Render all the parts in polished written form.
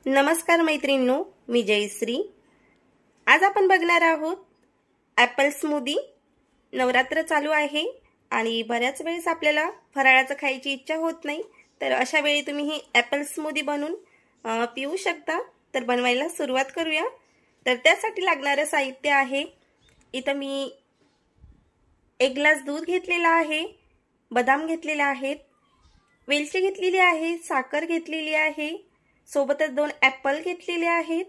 नमस्कार मैत्रिणींनो, मी जयश्री। आज आपण बघणार आहोत ॲपल स्मूदी। नवरात्र चालू आहे आणि बऱ्याच वेळेस आपल्याला फराळाचं खायची इच्छा होत नाही, तर अशा वेळी तुम्ही ही ॲपल स्मूदी बनवून पिऊ शकता। तर बनवायला सुरुवात करूया। तर त्यासाठी लागणारे साहित्य आहे, इथं मी 1 ग्लास दूध घेतलेला आहे, बदाम घेतलेले आहेत, वेलची घेतलेली आहे, साखर घेतलेली आहे, सोबतच 2 ॲपल घेतलेले आहेत।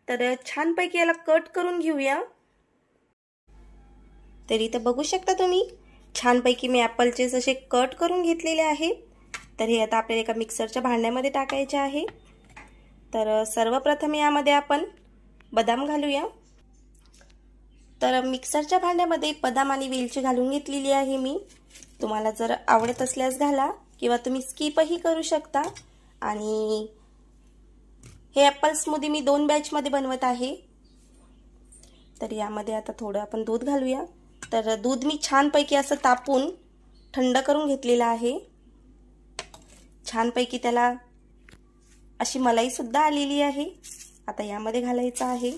तर छानपैकी याला कट करून घेऊया। तर इथं बघू शकता तुम्ही, छानपैकी मी ॲपलचे असे कट करून घेतलेले आहेत। तर हे आता आपल्याला एका मिक्सरच्या भांड्यामध्ये टाकायचे आहे। तर सर्वप्रथम यामध्ये आपण बदाम घालूया। तर मिक्सरच्या भांड्यामध्ये बदाम आणि वेलची घालून घेतलेली आहे मी। तुम्हाला जर आवडत असल्यास घाला किंवा तुम्ही स्किपही करू शकता। आणि हे ॲपल स्मूदी मी 2 बॅचमध्ये बनवत आहे। तर यामध्ये आता थोडं आपण दूध घालूया। तर दूध मी छानपैकी असं तापून थंड करून घेतलेलं आहे। छानपैकी त्याला अशी मलाई सुद्धा आलेली आहे। आता यामध्ये घालायचं आहे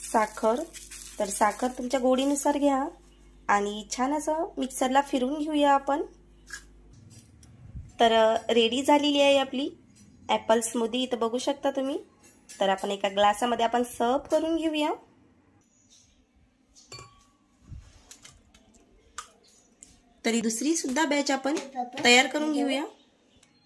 साखर। तर साखर तुमच्या गोडीनुसार घ्या आणि छान असं मिक्सरला फिरवून घेऊया आपण। तर रेडी झालेली आहे आपली ॲपल स्मूदी, इथं बघू शकता तुम्ही। तर आपण एका ग्लासामध्ये आपण सर्व करून घेऊया। तरी दुसरी सुद्धा बॅच आपण तयार करून घेऊया।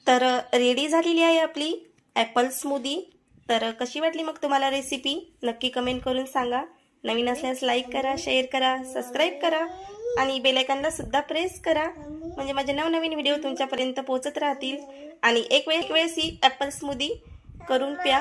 तर रेडी झालेली आहे आपली ॲपल स्मूदी। तर कशी वाटली मग तुम्हाला रेसिपी, नक्की कमेंट करून सांगा। नवीन असल्यास लाईक करा, शेअर करा, सबस्क्राईब करा आणि बेल आयकॉनला सुद्धा प्रेस करा, म्हणजे माझे नवनवीन व्हिडिओ तुमच्यापर्यंत पोहोचत राहतील। आणि एक वेळेस ही ॲपल स्मूदी करून प्या।